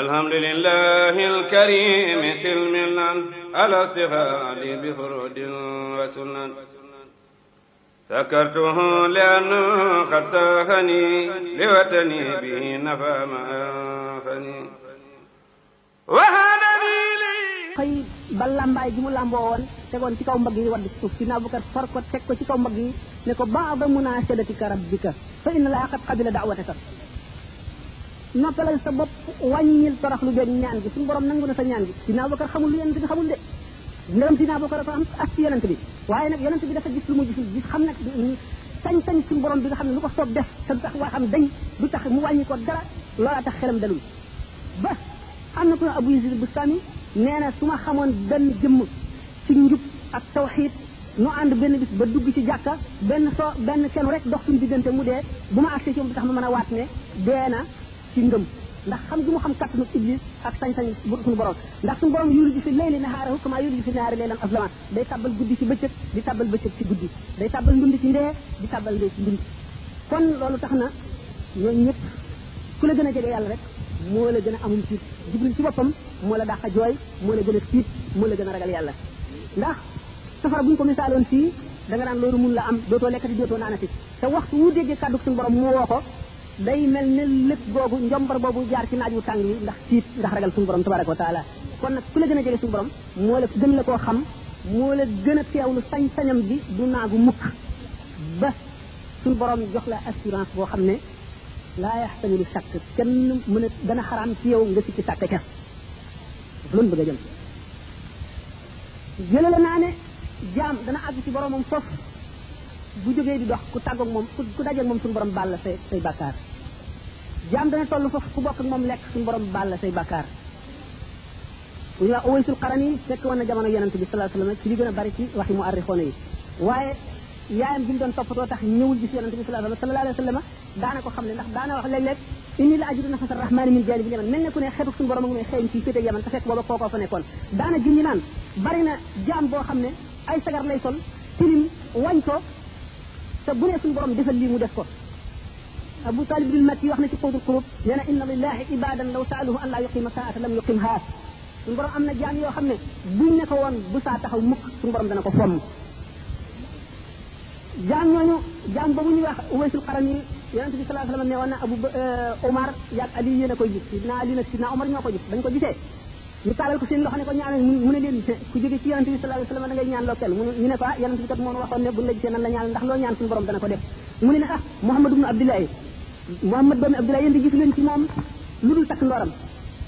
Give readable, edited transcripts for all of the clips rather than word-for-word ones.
الحمد لله الكريم سلمنا على استفاد بفرود وسنن سكرته لأنه قد ساهني لوطني به نفى ما أنفني وهدني لي xëy ba lambaay gi mu lamboo woon tegoon ci kaw mbagg yi wadd ci suuf si naa bu kat far ko teg ko ci kaw mbagg yi ne ko baada munashadatika rabbika fa inna laa qad qabila da'wataka noppalal sa bopp wàññil torox lu beeg ñaan gi suñu borom nangu na sa ñaan gi dinaa Abubakar xamul lu yonent bi xamul de ndërëm dinaa Abubakar ko am ak ci yonent bi waaye nag yonent bi dafa gis lu mu gisul gis xam nag sañ-sañ suñu borom bi nga xam ne lu ko soob def te du tax waa xam dañ du tax mu wàññi ko dara loola tax xelam dalul ba am na ko Abu Yazid Bustami nee na su ma xamoon benn jëmm ci njub ak tawxiid nu ànd benn bis ba dugg ci jàkka benn kenn rek dox suñu diggante mu dee bu ma agsee ci moom bi tax ma mën a waat ne dee na ci ngëm ndax xam gi mu xam kattanu iblis ak sañ-sañ suñu borom ndax suñu borom yuliju fi layli nahaarahu kama yuliju fi nahaari laylan aslama day tàbbal guddi ci bëccëg di tàbbal bëccëg ci guddi day tàbbal ndund ci ndee di tàbbal ndee ci ndund kon loolu tax na ñooñu ñëpp ku la gën a jege yàlla rek moo la gën a amum tiit Jibril ci boppam moo la dàq a jooy moo la gën a tiit moo la gën a ragal yàlla ndax safara bu ñu ko misaaloon fii da nga naan loolu mun la am dootoo lekkati dootoo naanati te waxtu wu déggee kàddu suñu borom mu woo ko day mel ne lépp googu njombar boobu jaar ci naaj wu tàng yi ndax tiit ndax ragal suñu borom tabaraka wa taala kon nag ku la gën a jege suñu borom moo la gën la koo xam moo la gën a teewlu sañ-sañam bi du naagu mukk ba suñu borom jox la assurance boo xam ne laa yaxtamilu shakk kenn mën a gën a xaraam ci yow nga sikki sàkk ca loolu bëgg a jëm jële la naa ne jaam dana àgg ci boromam foofu bu jógee di dox ku tàggoog moom ku dajeeg moom suñu borom baal la say bàkkaar jaam dana toll foofu ku bokk ak moom lekk suñu borom baal la say bàkkaar bu ñu wax Uwaysul Qarani fekk woon na jamono yonent bi sallallahu alayhi wasallam ci li gën a bari ci waxi mu arrixoona yi waaye yaayam bi mu doon toppatoo tax ñëwul gis yonent bi sallallahu alayhi wasallam daana ko xam ne ndax daana wax léeg-léeg inni la ajidu nafasa rahmani min janibil yaman mel ne ku ne xeetu suñu borom ak may xëy ci féete yaman te fekk booba kookoo fa nekkoon daana junñi naan bari na jaam boo xam ne ay sagar lay sol tilim wañ ko te bu ne suñu borom defal lii mu def ko Abu Talib bil Makki wax na ci Qawdul Qulub nee na inna lillahi ibadan law saaluhu an la yuqima saata lam yuqimha suñu borom am na jaam yoo xam ne buñ ne ko woon bu saa taxaw mukk suñu borom dana ko fomm jaam ñooñu jaam boobu ñuy wax Uwaysul Qarani yonent bi sallallahu alayhi wasallam ne woon na Abu Omar yaag Ali yéen a koy gis sidna Ali nag sidna Omar ñoo ko gis dañ ko gisee ñu taalal ko seen loxo ne ko ñaanal mu ne leen ku jóge ci yonent bi sallallahu alayhi wasallam da ngay ñaan loo kenn ñu ne ko yonent bi kat moo waxoon ne buñ la gisee nan la ñaan ndax loo ñaan suñu borom dana ko def mu ne Muhammad ibn Abdullah Muhammad doomi Abdullah yéen di gis leen ci moom lu dul takk ndoram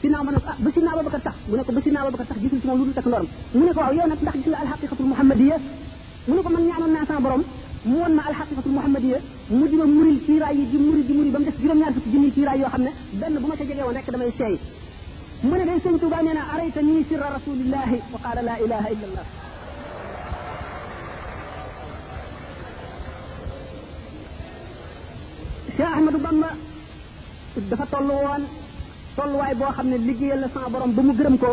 sidna Omar ne ko ba sidna Abubakar tax mu ne ko ba sidna Abubakar tax gisul ci moom lu dul takk ndoram mu ne ko waaw yow nag ndax gis nga alxaqiqatul muhammadiyya mu ne ko man ñaanoon naa sama borom mu woon ma alxaqiqatul muhammadiyya mu di ma muril kiiraay yi di muri ba mu def juróom-ñaar fukki junni kiiraay yoo xam ne benn bu ma ca jege woon rek damay seey mu ne day sëñ Tuubaa nee na arayta nii sirra rasulillahi wa qaala laa ilaha illa allah Cheikh Ahmadou Bamba dafa tollu woon tolluwaay boo xam ne liggéeyal na sama borom ba mu gërëm ko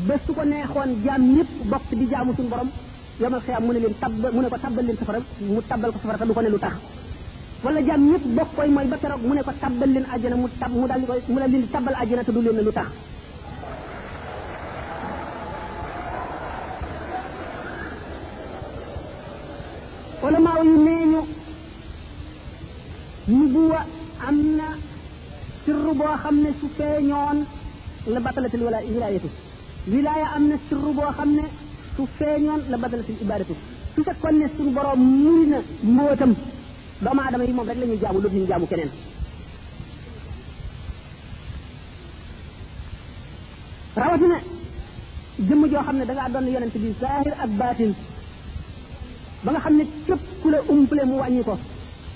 ba su ko neexoon jaam ñëpp bokk di jaamu suñu borom yomal xiyaam mu ne ko tabbal leen safara mu tabbal ko safara te du ko ne lu tax wala jaam ñëpp bokk koy mooy ba keroog mu ne ko tabbal leen àjjana mu daal di tabbal àjjana te du leen ne lu tax wala maa yu nee ñu nubuwa am na sirru boo xam ne su feeñoon la batalatil wilaayatu wilaaya am na sirru boo xam ne su feeñoon la batalatil ibadatu su fekkoon ne suñu borom muri na mbootam doomu aadama yi moom rek la ñuy jaamu dootuñu jaamu keneen rawatina jëmm joo xam ne da ngaa doon yonent bi zahir ak baatin ba nga xam ne képp ku la umpale mu wàññi ko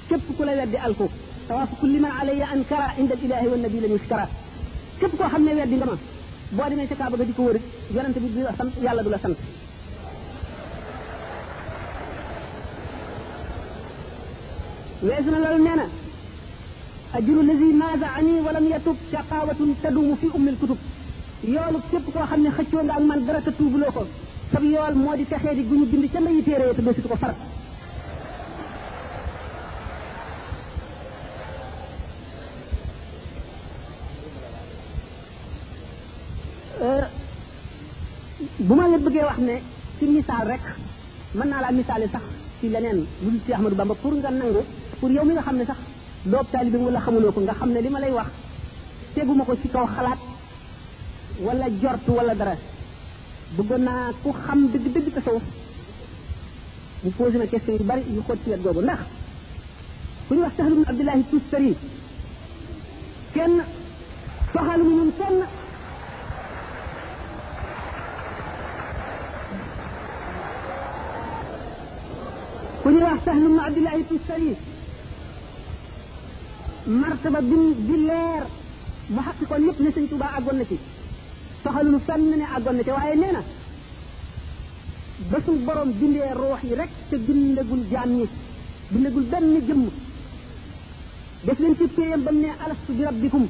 képp ku la weddi alko tawaafu kulli man alayya ankara inda al ilahi wa nabi la muskara képp koo xam ne weddi nga ma boo demee ca Kaaba ga di ko wërit yonent bi du la sant yàlla du la sant weesu na loolu nee na ajru lazi maaza ani walam yatub shaqawatun tadumu fi ummil kutub yoolu képp koo xam ne xëccoo nga ak man dara te tuubuloo ko sab yool moo di texee di guñu bind ca ndeyi téere te dootu ko far bu ma la bëggee wax ne ci misaal rek mën naa laa misaale sax ci leneen lu dul ci Ahmadou Bamba pour nga nangu pour yow mi nga xam ne sax doob taalibe wala xamuloo ko nga xam ne li ma lay wax teguma ko ci kaw xalaat wala jortu wala dara bëggoon naa ku xam dëgg-dëgg tasawuf mu posé na question yu bari yu xóot ci wet googu ndax ku ñu wax Sahl ibn Abdullahi Tustari kenn soxalu mu ñun kenn ku ñu wax Sahl ibn Abdullahi Tustari martaba bi leer mu xaqi kon yëpp ne Sëñ Tuubaa àggoon na ci soxalunu fenn ne àggoon na ci waaye nee na ba suñ borom bindee ruux yi rek te bindagul jaam ñi bindagul benn jëmm def leen ci péyam ba mu ne alastu bi rabbikum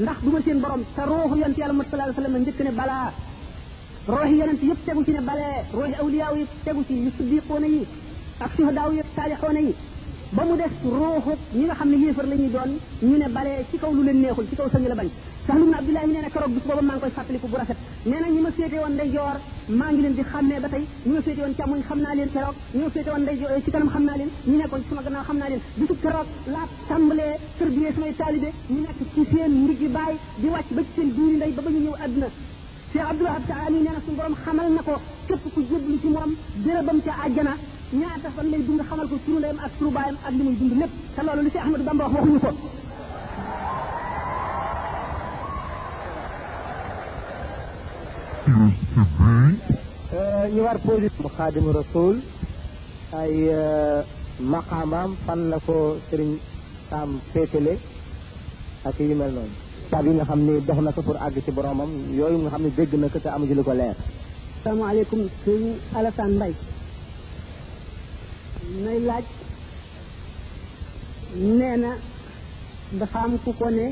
ndax du ma seen borom te ruuxu yonent yàlla Muhammad sallallahu alayhi wa sallam njëkk ne balaa ruuxi yonent yëpp tegu ci ne balee ruuxi awliyaaw yi tegu ci yu siddiqoona yi ak suhadaaw yi ak saalixoona yi ba mu des ruuxu ñi nga xam ne yéefar la ñuy doon ñu ne balee ci kaw lu leen neexul ci kaw sañu la bañ Sahl ibn Abdullahi nee na keroog bis booba maa ngi koy fàttaliku bu rafet nee na ñi ma féete woon ndeyjoor maa ngi leen di xàmmee ba tey ñi ma féete woon càmmoñ xam naa leen keroog ñi ma féete woon ndeyjoor ci kanam xam naa leen ñi nekkoon ci sama gannaaw xam naa leen bisu keroog laa tàmbalee tërbiyee samay taalibe ñu nekk ci seen ndiggi baay di wàcc ba ci seen biiri ndey ba ba ñu ñëw àdduna Cheikh Abdou Wahab Taani nee na suñu borom xamal na ko képp ku jébbalu ci moom bérébam ca àjjana ñaata fan lay dund xamal ko turu ndeyam ak turu baayam ak li muy dund lépp te loolu li Cheikh Ahmadou Bamba wax waxuñu ko ñu war posé mu Xaadimu Rasuul ay maqaamaam fan la ko sëriñ Sam féetale ak yu mel noonu tab yi nga xam ni dox na ko pour àgg ci boromam yooyu nga xam ne dégg na ko te amu ci lu ko leer. asalaamaaleykum sëriñ Alassane Mbaye may laaj nee na dafa am ku ko ne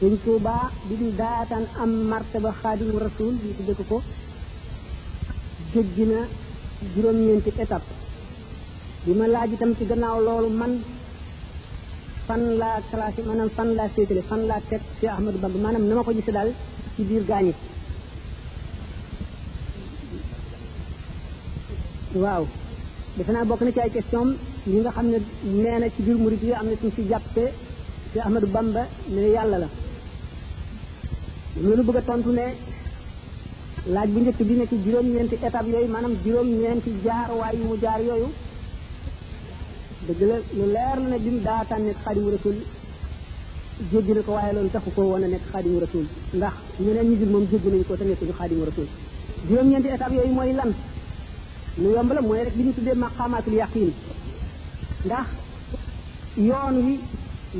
Sëñ Tuubaa bi ñu daataan am martaba Xaadimu Rasuul ñu tudde ko jéggi na juróom-ñeenti étape bi ma laaj itam ci gannaaw loolu man fan laa classé maanaam fan laa séetale fan laa teg ci Ahmadou Bamba maanaam na ma ko gisee daal ci biir gaañi waaw defe naa bokk na ci ay question yi nga xam ne nee na ci biir murid yi am na suñ si jàppe ci Ahmadou Bamba ne yàlla la loolu bëgg a tontu ne laaj bu njëkk bi ne ci juróom-ñeenti étape yooyu maanaam juróom-ñeenti jaar waay yu mu jaar yooyu dëgg la lu leer la ne bi mu daataan nekk Xaadimu Rasuul jéggi na ko waaye loolu taxu ko woon a nekk Xaadimu Rasuul ndax ñeneen ñi dul moom jéggi nañu ko te nekkuñu Xaadimu Rasuul juróom-ñeenti étape yooyu mooy lan lu yomb la mooy rek li ñu tuddee maqaamaatul yaqiin ndax yoon wi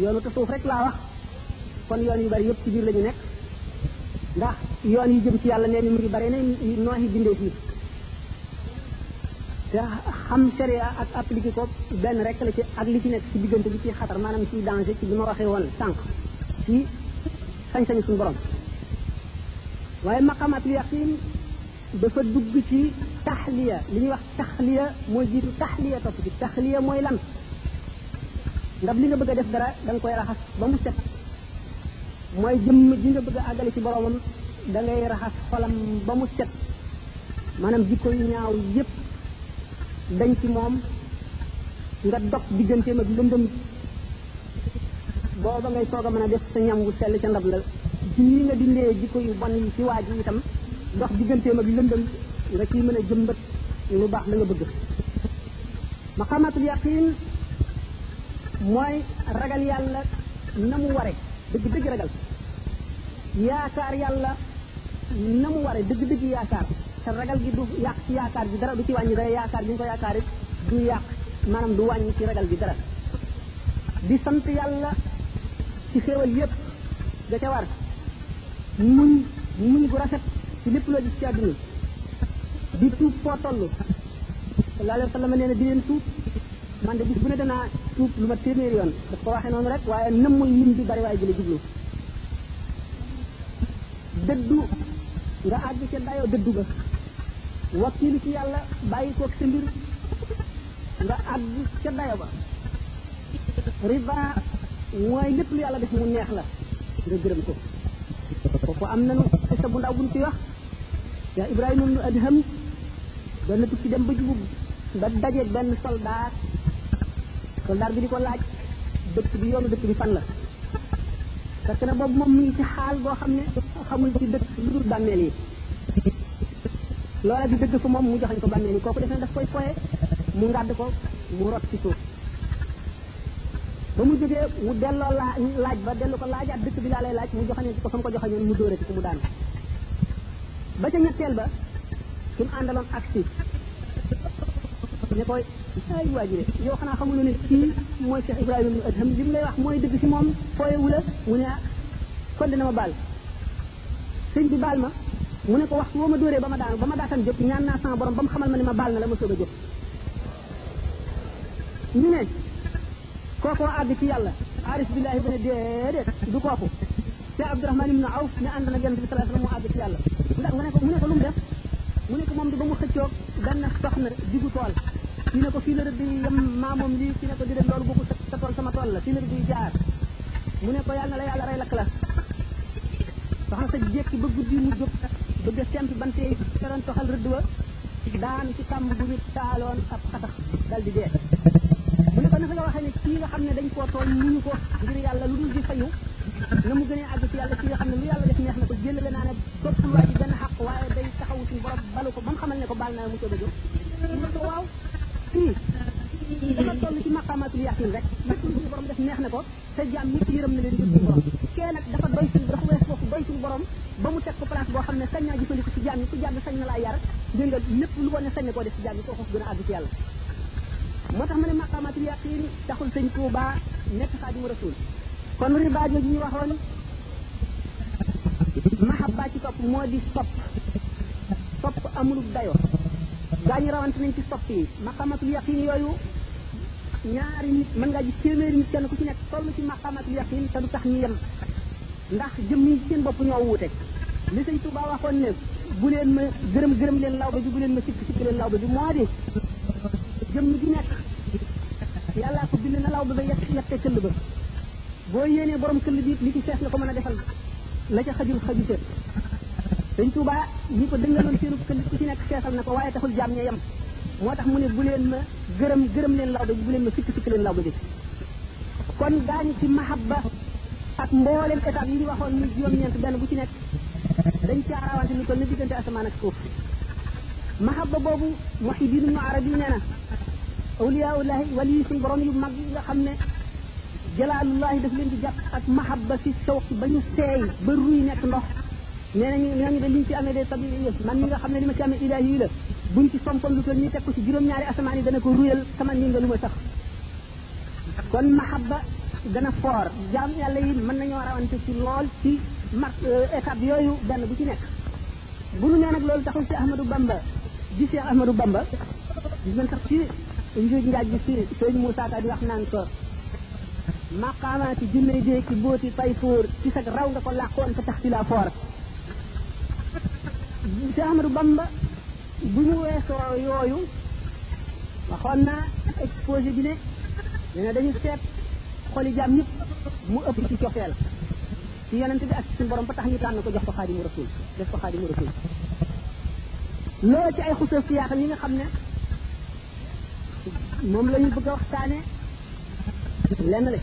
yoonu tasawuf rek laa wax kon yoon yu bari yëpp ci biir la ñu nekk ndax yoon yi jëm ci yàlla nee ni mu ngi bari na nooxi bindee fii te xam sharia ak appliqué ko benn rek la ci ak li ci nekk ci diggante bi ci xatar maanaam ci danger ci bi ma waxee woon sànq ci sañ-sañu suñu borom waaye maqaamaatul yaqiin dafa dugg ci taxliya li ñuy wax taxliya mooy jiitu taxliya topp ci taxliya mooy lan ndax li nga bëgg a def dara da nga koy raxas ba mu set mooy jëmm ji nga bëgg a àggale ci boromam da ngay raxas xolam ba mu set maanaam jikko yu ñaaw yépp dañ ci moom nga dog digganteem ak lëndëm booba ngay soog a mën a def sa ñam wu sell ca ndab la ji nga dindee jikko yu bon yi ci waaj yi itam dox digganteem ak lëndëm nga ciy mën a jëmbat lu baax la nga bëgg maqamatul yaqin mooy ragal yàlla na mu ware dëgg-dëgg ragal yaakaar yàlla na mu ware dëgg-dëgg yaakaar te ragal gi du yàq ci yaakaar gi dara du ci wàññi dara yaakaar gi nga ko yaakaar it du yàq maanaam du wàññi ci ragal gi dara di sant yàlla ci xéewal yépp da ca war muñ gu rafet ci lépp loo gis ci àdduna di tuub foo toll sallallahu alayhi wa sallam nee na di leen tuub man de bis bu ne danaa tuub lu ma téeméeri yoon daf ko waxee noonu rek waaye nëmmul lim bi bari waaye jële jublu dëddu nga àgg ca dayoo dëddu ga wakkiilu ci yàlla bàyyi koog sa mbir nga àgg ca dayo ba riba mooy lépp lu yàlla def mu neex la nga gërëm ko kooku am nanu sa bu ndaw buñ ci wax Cheikh Ibrahima ibnu Adham doon na tukki dem ba jubub ba daje benn soldat bi di ko laaj dëkk bi yoonu dëkk bi fan la parce que nag boobu moom mu ngi ci xaal boo xam ne xamul ci dëkk lu dul bàmmeel yi loola di dëgg fa moom mu joxañ ko bàmmeel yi kooku def na daf koy foye mu ngàdd ko mu rot ci suuf ba mu jógee mu delloo laaj ba dellu ko laajaat dëkk bi laa lay laaj mu joxañe ci ko fa mu ko joxañoon mu dóorati ko mu daan ba ca ñetteel ba ki mu àndaloon aksi ne koy ay waajire yow xanaa xamuloo ne kii mooy Cheikh Ibrahima ibnu Adham li mu lay wax mooy dëgg si moom fooyewu la mu ne kon dina ma baal sëñ bi baal ma mu ne ko waxtu woo ma dóoree ba ma daatan jóg ñaan naa sama borom ba mu xamal ma ne ma baal na la ma soog a jóg ñu ne kookoo àgg ci yàlla arif billahi ba ne déedéet du kooku Cheikh Abdourahmane ibnu Awf ne ànd na yonent bi sallallahu alayhi wasallam mu àgg ci yàlla ndax mu ne ko lu mu def mu ne ko moom di ba mu xëccoog benn soxna diggu tool kii ne ko fii la rëdd yi yem maa moom lii kii ne ko di dem loolu boobu sa tool sama tool la fii la rëdd yi jaar mu ne ko yàlla na la yàlla rey lakk la soxna sa jékki ba guddi mu jóg bëgg a sempi bante teroon toxal rëdd wa daan ci kàmb bu ñu taaloon ab xatax dal di dee mu ne ko naka nga waxee ne kii nga xam ne dañ koo tooñ muñu ko ngir yàlla lu dul di fayu na mu gënee àgg ci yàlla kii nga xam ne lu yàlla def neex na ko jëlale naa ne toppul waa ci benn xaq waaye day taxawu suñu borom balu ko ba mu xamal ne ko baal naa mu soog a jóg mu ne ko waaw kii dafa toll ci maqamatul yaqin rek ndax suñu borom def neex na ko te jaam ñëpp yërëm na leen ngir suñu borom kee nag dafa doy suñu dafa wees foofu doy suñu borom ba mu teg ko place boo xam ne sañ naa jëfandiku ci jaam ñi ku jàdd sañ na laa yar dégg nga lépp lu ko ne sañ na koo def ci jaam ñi kooku gën a àgg ci yàlla moo tax ma ne maqamatul yaqin taxul sëñ Tuuba nekk Xaadimu Rasuul kon riba jooju ñu waxoon mahabba ci topp moo di sopp amul dayo gaa ñi rawante nañ ci sopp yi maqamatul yaqin yooyu ñaari nit mën ngaa ji téeméeri nit kenn ku ci nekk toll ci maqamatul yaqin te du tax ñu yem ndax jëm yi seen bopp ñoo wuute li sëñ Tuuba waxoon ne bu leen ma gërëm leen lawbe bi bu leen ma sikk leen lawbe bi moo di jëm ji nekk yàllaa ko bind na lawbe ba yette këll ba boo yéenee borom këll bi li ci fees nga ko mën a defal la ca xajul xajute sëñ Tuuba ñi ko dëngaloon seenu këll ku ci nekk feesal na ko waaye taxul jaam ña yem moo tax mu ne bu leen ma gërëm leen lawbe bi bu leen ma sikk leen lawbe bi kon daañu ci mahabba ak mboolem étape yi ñu waxoon ni juróom-ñeent benn bu ci nekk dañ ci arawante ni toll ni diggante asamaan ak suuf mahabba boobu Muhyiddin Ibn Arabi nee na awliyaullahi wali suñ borom yu mag yi nga xam ne jalaalullahi daf leen di jàpp ak mahabba si sawqi ba ñu seey ba ruy nekk ndox nee nañu ñooñu de liñ ci amee de tabiiya man mi nga xam ne li ma ci amee ilaahi yi la buñ ci sompal lu toll nii teg ko ci juróom-ñaari asamaan yi dana ko ruyal sama nii nga lu ma sax kon mahabba dana foor jaam yàlla yi mën nañoo rawante ci lool ci étape yooyu benn bu ci nekk bu nu nee nag loolu taxul ci Ahmadou Bamba ji Cheikh Ahmadou Bamba gis ngeen sax ci njuuj njaaj bi ci sëñ Moussa Ka di wax naan ko maqaamaati junney dee ki booti tay fóor ci sag raw nga ko làqoon te tax ci la foor Cheikh Ahmadou Bamba bu ñu weesoo yooyu waxoon naa exposé bi ne nee dañu seet xoli jaam ñëpp mu ëpp ci cofeel ci yonent bi ak ci suñu borom ba tax ñu tànn ko jox ko Xaadimu Rasuul def ko Xaadimu Rasuul loolu ci ay xusuusiyaat yi nga xam ne moom la ñu bëgg a waxtaane lenn la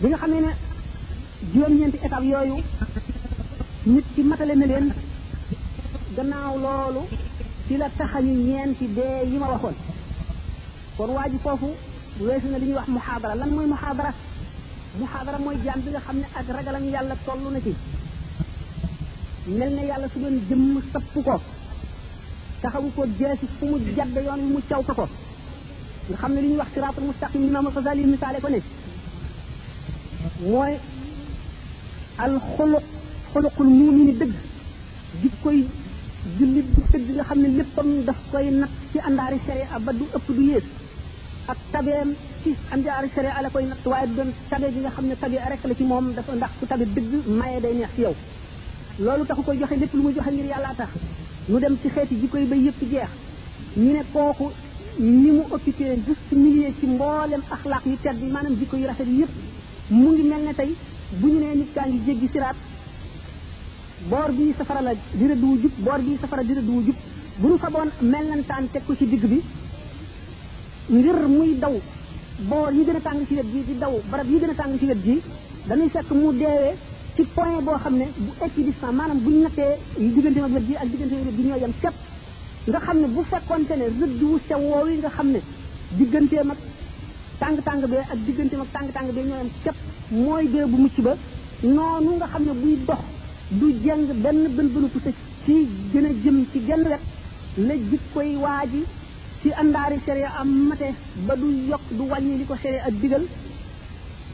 bi nga xam ne juróom-ñeenti étape yooyu nit ki matale na leen gannaaw loolu ci la taxañu ñeenti dee yi ma waxoon kon waa ji foofu weesu na li ñuy wax muhaadara lan mooy muhaadara mooy jaam bi nga xam ne ak ragalam yàlla toll na ci mel ne yàlla su doon jëmm sapp ko taxawu ko jeesi fu mu jadd yoon wi mu caw ko nga xam ne li ñuy wax siraatul mustaqim Imaam Al-Ghazali misaale ko ne mooy al xuluqul muumini dëgg jikkoy jullit bu dëgg nga xam ne léppam daf koy natt ci àndaari sharia ba du ëpp du yées ak tabeem ci àndaari sharia la koy natt waaye du doon tabe bi nga xam ne tabe rek la ci moom dafa ndax ku tabe dëgg maye day neex ci yow loolu taxu koy joxe lépp lu muy joxe ngir yàllaa tax ñu dem ci xeeti jikko yi ba yëpp jeex ñu ne kooku ñi mu occupé juste milieu ci mboolem axlaaq yu tedd yi maanaam jikko yu rafet yi yëpp mu ngi mel ne tey bu ñu nee nit kaa ngi jéggi siraat boor bii safara la di rëdd wu jub boor bii safara di rëdd wu jub bu ñu faboon mellantaan teg ko ci digg bi ngir muy daw boor yi gën a tàng ci wet gi di daw barab yi gën a tàng ci wet gi dañuy fekk mu deewee ci point boo xam ne bu équidistant maanaam bu ñu nattee diggante ak wet gi ak diggante ak wet gi ñoo yem képp nga xam ne bu fekkonte ne rëdd wu sew woowu yi nga xam ne digganteem ak tàng-tàng bee ak digganteem ak tàng-tàng bee ñoo yem képp mooy bee bu mucc ba noonu nga xam ne buy dox du jeng benn bën puse ci gën a jëm ci genn wet la jik koy waaji ci àndaari sharia am mate ba du yokk du wàññi li ko sharia ak digal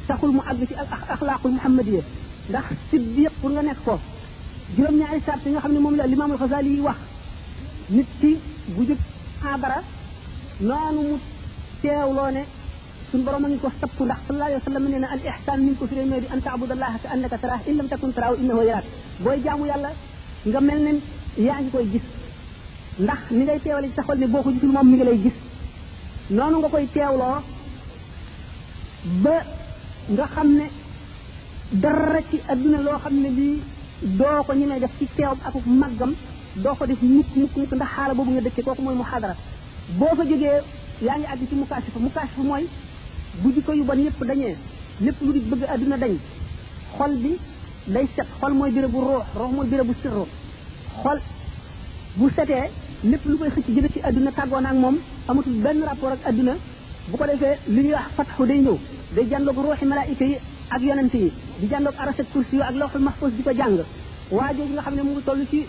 taxul mu àgg ci axlaaqul muhammadiya ndax siddiq pour nga nekk ko juróom-ñaari sart yi nga xam ne moom la limaamul Xasaali yi wax nit ki bu jëkk xaabara noonu mu teewloo ne suñu borom a ngi ko sapp ndax sallallahu alayhi wa sallam nee na al ihsan min ko firee mooy di an taabudallaha ka annaka taraah in lam takun taraahu innahu yaraak booy jaamu yàlla nga mel ne yaa ngi koy gis ndax ni ngay teewale ci sa xol ne boo ko gisul moom mi ngi lay gis noonu nga koy teewloo ba nga xam ne dara ci adduna loo xam ne lii doo ko ñemee def ci teewam ak màggam doo ko def mukk ndax xaala boobu nga dëkkee kooku mooy muxaadara boo fa jógee yaa ngi àgg ci mukaasifa mooy bu jikko yu bon yëpp dañee lépp lu di bëgg adduna dañ xol bi day set xol mooy béré bu ruux mooy béré bu sirru xol bu setee lépp lu koy xëcc jëme ci adduna tàggoon ak moom amatul benn rapport ak adduna bu ko defee li ñuy wax fatxu day ñëw day jàndoog ruuxi malaayika yi ak yonent yi di jàndoog arasat kursi yu ak lawxul mahfuz di ko jàng waa jooju nga xam ne mu ngi toll ci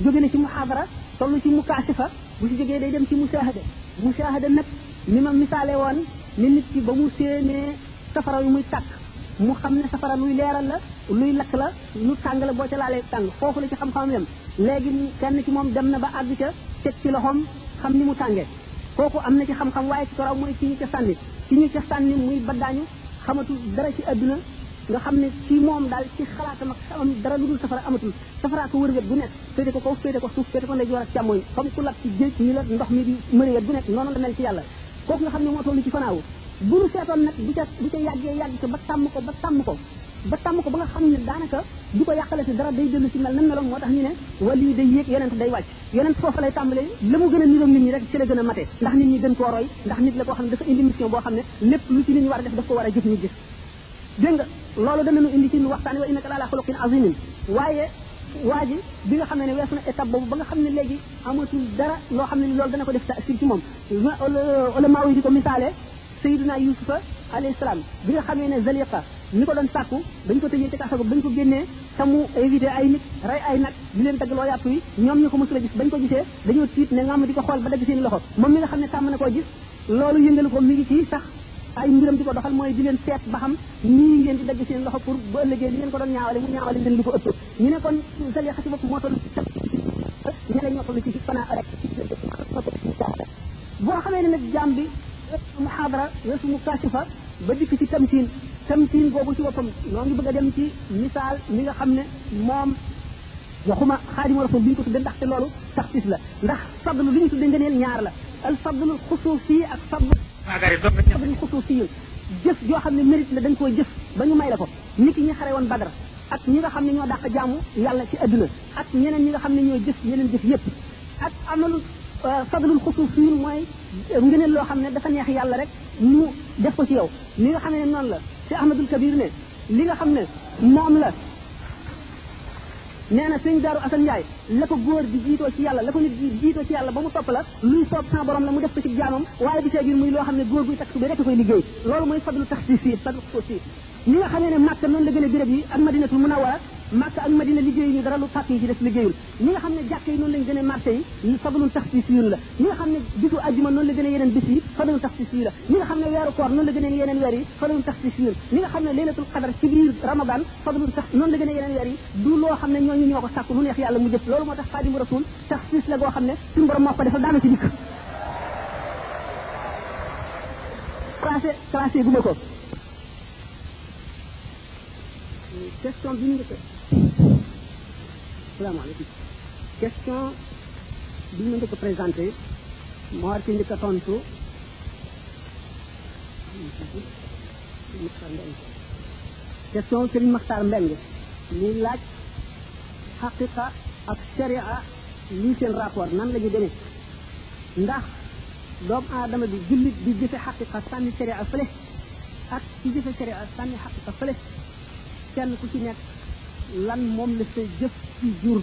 jóge na ci muhaadara toll ci mukaasifa bu ci jógee day dem ci musaahada nag ni ma misaale woon ni nit ki ba mu séenee safara yu muy tàkk mu xam ne safara luy leeral la luy lakk la lu tàng la boo ca laalee tàng foofu la ci xam-xamam yam léegi kenn ci moom dem na ba àgg ca teg ci loxoom xam ni mu tàngee kooku am na ci xam-xam waaye ci toraw mooy ci ñu ca sànni muy baddaañu xamatul dara ci adduna nga xam ne ci moom daal ci xalaatam ak am dara lu dul safara amatul safara ko wër wet bu nekk féete ko kaw féete ko suuf féete ko ndeyjoor ak càmmooñ comme ku lab ci géej ñu la ndox mi di mëri wet bu nekk noonu la mel ci yàlla kooku nga xam ne moo toll ci fanaawu bu nu seetoon nag bu ca yàggee yàgg ca ba tàmm ko ba nga xam ne daanaka du ko yàqale si dara day dellu si mel na meloon moo tax ñu ne wali yi day yéeg yonent day wàcc yonent foofu lay tàmbalee la mu gën a niroog nit ñi rek ci la gën a mate ndax nit ñi gën koo roy ndax nit la koo xam ne dafa indi mission boo xam ne lépp lu ci nit ñi war a def daf ko war a jëf ñu gis dégg nga loolu danañu indi ci nu waxtaan wa innaka la ala xuluqin azimin waaye waa ji bi nga xam ne weesu na étape boobu ba nga xam ne léegi amatul dara loo xam ne loolu dana ko def tasir ci moom ulama yi di ko misaale Sayyidina Yusufa alayhi salaam bi nga xamee ne Zaliqa ni ko doon sàkku dañ ko tëjee ci kaso ba bañ ko génnee te mu évité ay nit rey ay nag di leen dagg loo yàpp yi ñoom ñu ko mësul a gis bañ ko gisee dañoo tiit ne ngam di ko xool ba dagg seen loxo moom mi nga xam ne tàmm na koo gis loolu yëngalu ko mi ngi ci sax ay mbiram di ko doxal mooy di leen seet ba xam nii ngeen di dagg seen loxo pour bu ëllëgee li ngeen ko doon ñaawale mu ñaawale leen li ko ëpp ñu ne kon Zaliqa ci bopp moo toll ñeneen ñoo toll ci fanaa rek boo xamee ne nag jaam bi muhaadara weesu mukaasifa ba dikk ci tamtiin boobu ci boppam noo ngi bëgg a dem ci misaal mi nga xam ne moom waxuma xaadimu rasul bi ñu ko tudde ndaxte loolu taxsis la ndax fadlu li ñu tudde ngëneel ñaar la al fadlu xusuusi ak fadlu xusuusi jëf joo xam ne mérite la dañ koo jëf ba ñu may la ko nit ki ñi xare woon Badar ak ñi nga xam ne ñoo dàq jaamu yàlla ci adduna ak ñeneen ñi nga xam ne ñoo jëf yeneen jëf yépp ak amalu fadlul xusuusi mooy ngëneel loo xam ne dafa neex yàlla rek ñu def ko ci yow li nga xam ne noonu la ci Ahmadul Kabir ne li nga xam ne moom la nee na sëñ Daaru Asan Njaay la ko góor di jiitoo ci yàlla la ko nit di jiitoo ci yàlla ba mu topp la luy soob sa borom la mu def ko ci jaamam waaye bi see biir muy loo xam ne góor guy tax su bi rek koy liggéey loolu mooy fadlu taxsiis fii fadlu xusuusi li nga xam ne Màkka noonu la gën a béréb yi ak Madinatul Munawwara Màkka ak Madina liggéey ñu dara lu pàkk yi ci def liggéeyul ñi nga xam ne jàkk yi noonu lañ gën a marché yi fadlul taxsiis yun la ñi nga xam ne bisu àjjuma noonu la gën a yeneen bis yi fadlul taxsiis yi la ñi nga xam ne weeru koor noonu la gën a yeneen weer yi fadlul taxsiis yun ñi nga xam ne laylatul qadar ci biir ramadan fadlul tax noonu la gën a yeneen weer yi du loo xam ne ñooñu ñoo ko sàkku lu neex yàlla mu jëf loolu moo tax Xaadimu Rasuul taxsiis la goo xam ne suñu borom moo ko defal daana ci dikk classé guma ko question bi ñu njëkk salaamaaleykum question bi ñu njëkk présenté moo war ci njëkk a tontu question Serigne Makhtar Mbeng muy laaj xaqiqa ak sharia lii seen rapport nan la ñu demee ndax doomu aadama bi jullit bi jëfe xaqiqa sànni sharia fële ak ci jëfe sharia sànni xaqiqa fële kenn ku ci nekk lan moom la sa jëf ci jur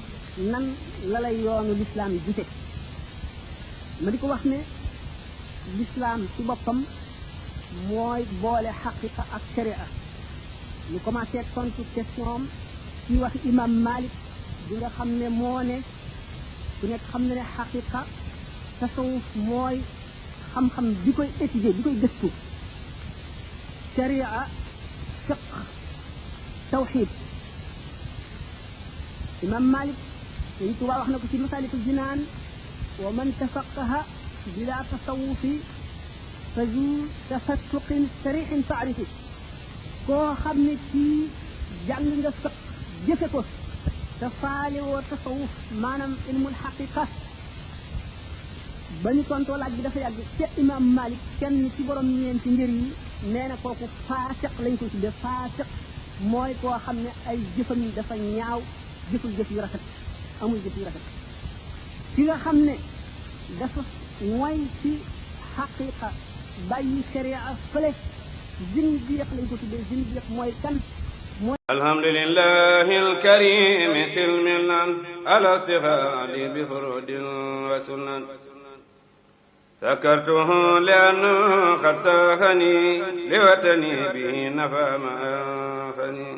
nan la lay yoonu lislaam yi gise ma di ko wax ne lislaam ci boppam mooy boole xaqiqa ak sharia ñu commencé tontu question ci wax imam Malik bi nga xam ne moo ne ku nekk xam ne ne xaqiqa tasawuf mooy xam-xam bi koy étudier bi koy gëstu sharia fiq tawxid imam Malik Sëñ Tuubaa wax na ko ci Masaalikul Jinaan wa man tafaqaha bila tasawufi fa zu tafassuqin sarixin faarifi koo xam ne ci jàng nga fiq jëfe ko te faale woo tasawuf maanaam ilmul xaqiqa ba ñu tontoo laaj bi dafa yàgg ca imam Malik kenn ci borom ñeenti ngir yi nee na kooku faasiq lañ ko tudde faasiq mooy koo xam ne ay jëfam dafa ñaaw jëful jëf yu rafet amul jëf yu rafet ki nga xam ne dafa mooy ci xaqiqa bàyyi sharia fële zindiq lañ ko tuddee zindiq mooy kan mooy alhamdulillahi alkarim silmilan ala istighali bi furudin wa sunan sakartuhu li'anna qad sahani liwatani bihi nafa ma anfani